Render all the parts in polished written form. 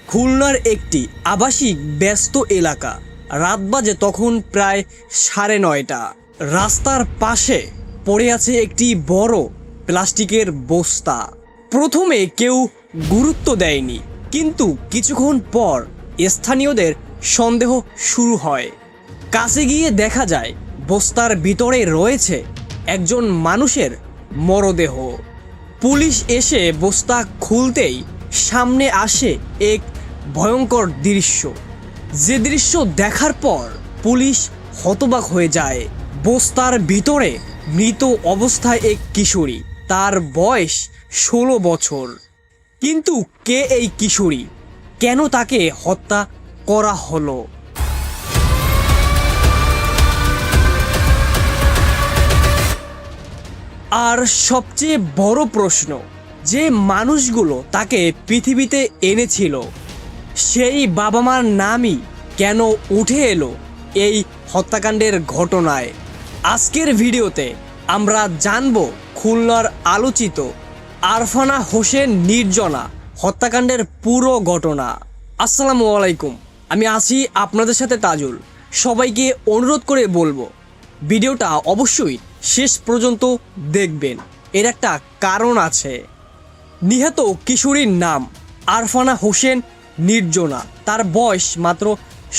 খুলনার একটি আবাসিক ব্যস্ত এলাকা। রাত বাজে তখন প্রায় 9:30। রাস্তার পাশে পড়ে আছে একটি বড় প্লাস্টিকের বস্তা। প্রথমে কেউ গুরুত্ব দেয়নি, কিন্তু কিছুক্ষণ পর স্থানীয়দের সন্দেহ শুরু হয়। কাছে গিয়ে দেখা যায় বস্তার ভিতরে রয়েছে একজন মানুষের মরদেহ। পুলিশ এসে বস্তা খুলতেই সামনে আসে এক ভয়ঙ্কর দৃশ্য। যে দৃশ্য দেখার পর পুলিশ হতবাক হয়ে যায়। বস্তার ভিতরে মৃত অবস্থায় এক কিশোরী, তার বয়স 16 বছর। কিন্তু কে এই কিশোরী, কেন তাকে হত্যা করা হলো? আর সবচেয়ে বড় প্রশ্ন, যে মানুষগুলো তাকে পৃথিবীতে এনেছিল, সেই বাবা মার নামই কেন উঠে এলো এই হত্যাকাণ্ডের ঘটনায়? আজকের ভিডিওতে আমরা জানব খুলনার আলোচিত আরফানা হোসেন নির্জনা হত্যাকাণ্ডের পুরো ঘটনা। আসসালামু আলাইকুম, আমি আছি আপনাদের সাথে তাজুল। সবাইকে অনুরোধ করে বলবো, ভিডিওটা অবশ্যই শেষ পর্যন্ত দেখবেন। এর একটা কারণ আছে। নিহত কিশোরীর নাম আরফানা হোসেন নির্জনা। তার বয়স মাত্র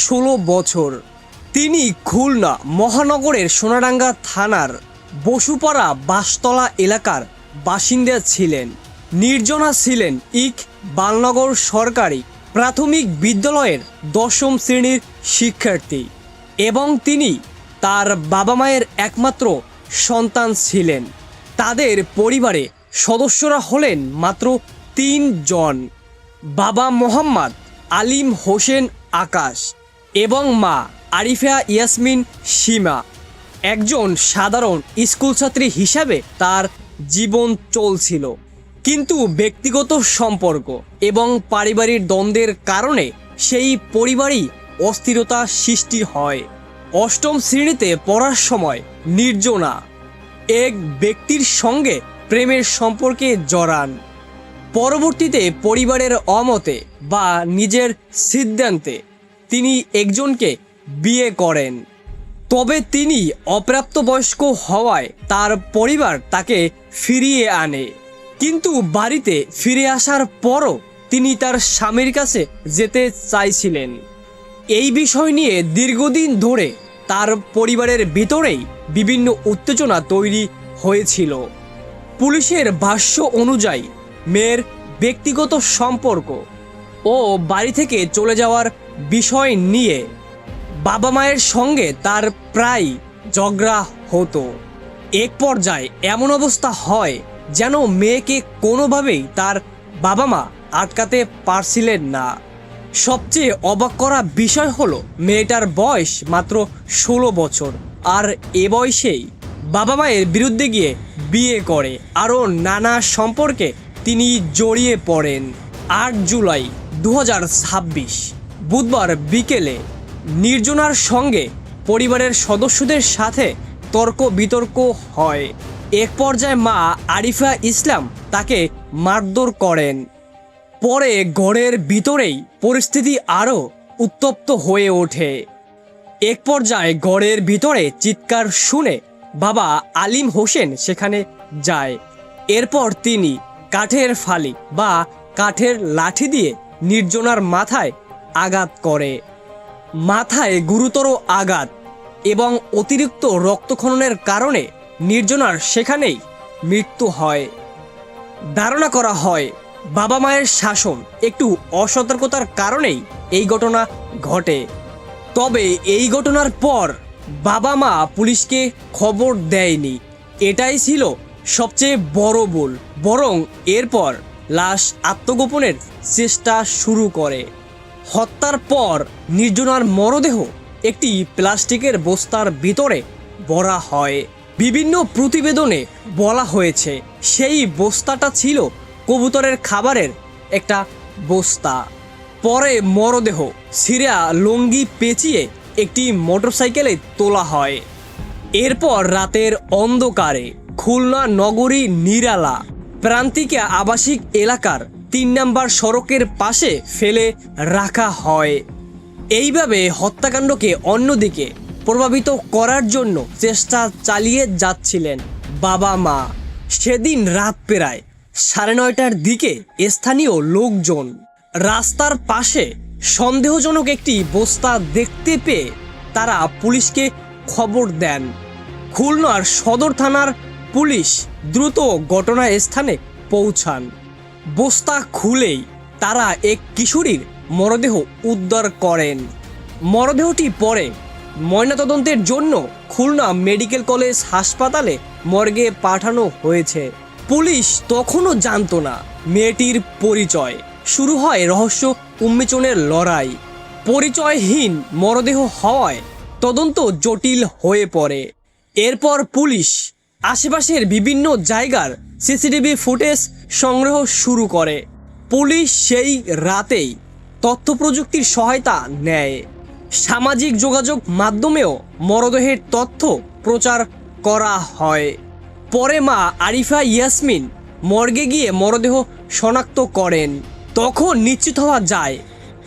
16 বছর। তিনি খুলনা মহানগরের সোনাডাঙ্গা থানার বসুপাড়া বাসতলা এলাকার বাসিন্দা ছিলেন। নির্জনা ছিলেন বালনগর সরকারি প্রাথমিক বিদ্যালয়ের 10ম শ্রেণীর শিক্ষার্থী এবং তিনি তার বাবা মায়ের একমাত্র সন্তান ছিলেন। তাদের পরিবারে সদস্যরা হলেন মাত্র 3 জন। বাবা মোহাম্মদ আলিম হোসেন আকাশ এবং মা আরিফা ইয়াসমিন সীমা। একজন সাধারণ স্কুল ছাত্রী হিসাবে তার জীবন চলছিল, কিন্তু ব্যক্তিগত সম্পর্ক এবং পারিবারিক দ্বন্দ্বের কারণে সেই পরিবারই অস্থিরতা সৃষ্টি হয়। 8ম শ্রেণীতে পড়ার সময় নির্জনা এক ব্যক্তির সঙ্গে প্রেমের সম্পর্কে জড়ান। পরবর্তীতে পরিবারের অমতে বা নিজের সিদ্ধান্তে তিনি একজনকে বিয়ে করেন। তবে তিনি অপ্রাপ্তবয়স্ক হওয়ায় তার পরিবার তাকে ফিরিয়ে আনে। কিন্তু বাড়িতে ফিরে আসার পরও তিনি তার স্বামীর কাছে যেতে চাইছিলেন। এই বিষয় নিয়ে দীর্ঘদিন ধরে তার পরিবারের ভিতরেই বিভিন্ন উত্তেজনা তৈরি হয়েছিল। পুলিশের ভাষ্য অনুযায়ী মেয়ের ব্যক্তিগত সম্পর্ক ও বাড়ি থেকে চলে যাওয়ার বিষয় নিয়ে বাবা মায়ের সঙ্গে তার প্রায় ঝগড়া হতো। এক পর্যায়ে এমন অবস্থা হয় যেন মেয়েকে কোনোভাবেই তার বাবা মা আটকাতে পারছিলেন না। সবচেয়ে অবাক করা বিষয় হলো মেয়েটার বয়স মাত্র 16 বছর, আর এ বয়সেই বাবা মায়ের বিরুদ্ধে গিয়ে বিয়ে করে। আরও নানা সম্পর্কে তিনি জড়িয়ে পড়েন। 8 জুলাই 2026 বুধবার বিকেলে নির্জনার সঙ্গে পরিবারের সদস্যদের সাথে তর্ক বিতর্ক হয়। এক পর্যায়ে মা আরিফা ইসলাম তাকে মারধর করেন। পরে ঘরের ভিতরেই পরিস্থিতি আরও উত্তপ্ত হয়ে ওঠে। এক পর্যায়ে ঘরের ভিতরে চিৎকার শুনে বাবা আলিম হোসেন সেখানে যায়। এরপর তিনি কাঠের ফালি বা কাঠের লাঠি দিয়ে নির্জনার মাথায় আঘাত করে। মাথায় গুরুতর আঘাত এবং অতিরিক্ত রক্তক্ষরণের কারণে নির্জনার সেখানেই মৃত্যু হয়। ধারণা করা হয় বাবা মায়ের শাসন একটু অসতর্কতার কারণেই এই ঘটনা ঘটে। তবে এই ঘটনার পর বাবা মা পুলিশকে খবর দেয়নি। এটাই ছিল সবচেয়ে বড় ভুল। বরং এরপর লাশ আত্মগোপনের চেষ্টা শুরু করে। হত্যার পর নির্জনার মরদেহ একটি প্লাস্টিকের বস্তার ভিতরে ভরা হয়। বিভিন্ন প্রতিবেদনে বলা হয়েছে সেই বস্তাটা ছিল কবুতরের খাবারের একটা বস্তা। পরে মরদেহ ছিঁড়া লুঙ্গি পেঁচিয়ে একটি মোটরসাইকেলে তোলা হয়। এরপর রাতের অন্ধকারে খুলনা নগরী নিরালা প্রান্তিকা আবাসিক এলাকার 3 নম্বর সড়কের পাশে ফেলে রাখা হয়। এইভাবে হত্যাকাণ্ডকে অন্যদিকে প্রভাবিত করার জন্য চেষ্টা চালিয়ে যাচ্ছিলেন বাবা মা। সেদিন রাত প্রায় 9:30টার দিকে স্থানীয় লোকজন রাস্তার পাশে সন্দেহজনক একটি বস্তা দেখতে পেয়ে তারা পুলিশকে খবর দেন। খুলনার সদর থানার পুলিশ দ্রুত ঘটনাস্থানে পৌঁছান। বস্তা খুলেই তারা এক কিশোরীর মরদেহ উদ্ধার করেন। মরদেহটি পরে ময়নাতদন্তের জন্য খুলনা মেডিকেল কলেজ হাসপাতালে মর্গে পাঠানো হয়েছে। পুলিশ তখনও জানতো না মেয়েটির পরিচয়। শুরু হয় রহস্য উন্মোচনের লড়াই। পরিচয়হীন মরদেহ হওয়ায় তদন্ত জটিল হয়ে পড়ে। এরপর পুলিশ আশেপাশের বিভিন্ন জায়গার সিসিটিভি ফুটেজ সংগ্রহ শুরু করে। পুলিশ সেই রাতেই তথ্য প্রযুক্তির সহায়তা নেয়। সামাজিক যোগাযোগ মাধ্যমেও মরদেহের তথ্য প্রচার করা হয়। পরে মা আরিফা ইয়াসমিন মর্গে গিয়ে মরদেহ শনাক্ত করেন। তখন নিশ্চিত হওয়া যায়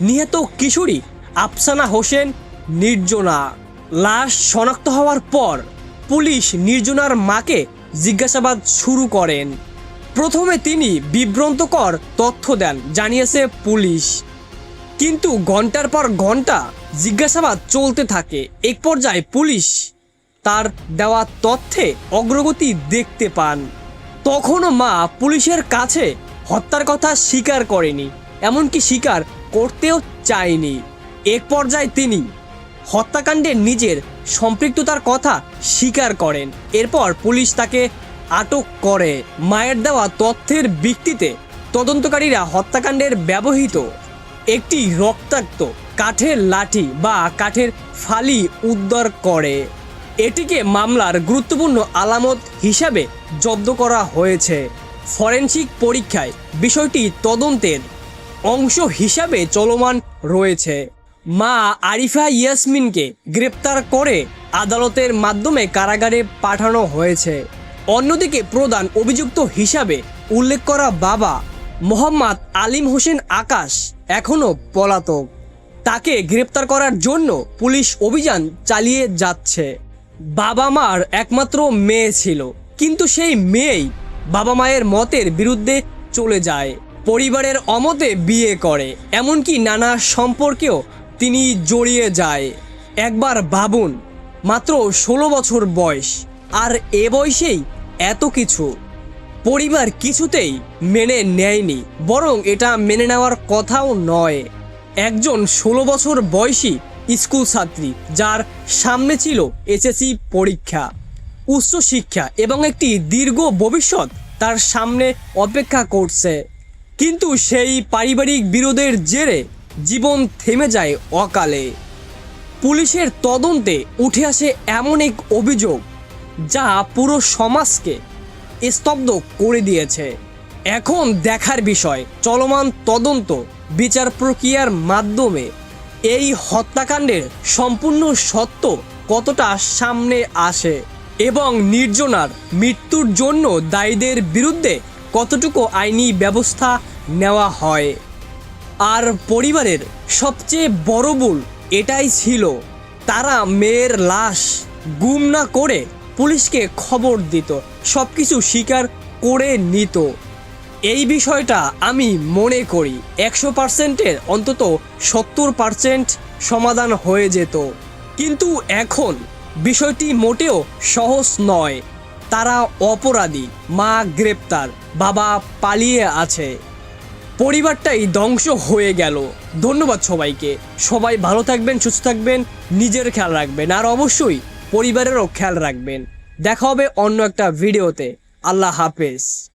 নিহত কিশোরী আফসানা হোসেন নির্জনা। লাশ শনাক্ত হওয়ার পর পুলিশ নির্জনার মাকে জিজ্ঞাসাবাদ শুরু করেন। প্রথমে তিনি বিভ্রান্তকর তথ্য দেন জানিয়েছে পুলিশ, কিন্তু ঘন্টার পর ঘন্টা জিজ্ঞাসাবাদ চলতে থাকে। এক পর্যায়ে পুলিশ তার দেওয়া তথ্যে অগ্রগতি দেখতে পান। তখনও মা পুলিশের কাছে হত্যার কথা স্বীকার করেনি, এমনকি স্বীকার করতেও চায়নি। এক পর্যায়ে তিনি হত্যাকাণ্ডে নিজের সম্পৃক্ততার কথা স্বীকার করেন। এরপর পুলিশ তাকে আটক করে। মায়ের দেওয়া তথ্যের ভিত্তিতে তদন্তকারীরা হত্যাকাণ্ডের ব্যবহৃত একটি রক্তাক্ত কাঠের লাঠি বা কাঠের ফালি উদ্ধার করে। এটিকে মামলার গুরুত্বপূর্ণ আলামত হিসাবে জব্দ করা হয়েছে। ফরেনসিক পরীক্ষায় বিষয়টি তদন্তের অংশ হিসাবে চলমান রয়েছে। মা আরিফা ইয়াসমিনকে গ্রেপ্তার করে আদালতের মাধ্যমে কারাগারে পাঠানো হয়েছে। অন্যদিকে প্রধান অভিযুক্ত হিসাবে উল্লেখ করা বাবা মোহাম্মদ আলিম হোসেন আকাশ এখনও পলাতক। তাকে গ্রেপ্তার করার জন্য পুলিশ অভিযান চালিয়ে যাচ্ছে। বাবা মার একমাত্র মেয়ে ছিল, কিন্তু সেই মেয়েই বাবা মায়ের মতের বিরুদ্ধে চলে যায়। পরিবারের অমতে বিয়ে করে, এমনকি নানা সম্পর্কেও তিনি জড়িয়ে যায়। একবার ভাবুন, মাত্র 16 বছর বয়স, আর এ বয়সেই এত কিছু। পরিবার কিছুতেই মেনে নেয়নি, বরং এটা মেনে নেওয়ার কথাও নয়। একজন 16 বছর বয়সী স্কুল ছাত্রী, যার সামনে ছিল এসএসসি পরীক্ষা, উচ্চশিক্ষা এবং একটি দীর্ঘ ভবিষ্যৎ তার সামনে অপেক্ষা করছে, কিন্তু সেই পারিবারিক বিরোধের জেরে জীবন থেমে যায় অকালে। পুলিশের তদন্তে উঠে আসে এমন এক অভিযোগ যা পুরো সমাজকে স্তব্ধ করে দিয়েছে। এখন দেখার বিষয়, চলমান তদন্ত বিচার প্রক্রিয়ার মাধ্যমে এই হত্যাকাণ্ডের সম্পূর্ণ সত্য কতটা সামনে আসে এবং নির্জনার মৃত্যুর জন্য দায়ীদের বিরুদ্ধে কতটুকু আইনি ব্যবস্থা নেওয়া হয়। আর পরিবারের সবচেয়ে বড় ভুল এটাই ছিল, তারা মেয়ের লাশ গুম না করে পুলিশকে খবর দিত, সবকিছু স্বীকার করে নিত। এই বিষয়টা আমি মনে করি 100%-এর অন্তত 70% সমাধান হয়ে যেত। কিন্তু এখন বিষয়টি মোটেও সহজ নয়। তারা অপরাধী, মা গ্রেপ্তার, বাবা পালিয়ে আছে, পরিবারটাই ধ্বংস হয়ে গেল। ধন্যবাদ সবাইকে। সবাই ভালো থাকবেন, সুস্থ থাকবেন, নিজের খেয়াল রাখবেন, আর অবশ্যই পরিবারেরও খেয়াল রাখবেন। দেখা হবে অন্য একটা ভিডিওতে। আল্লাহ হাফেজ।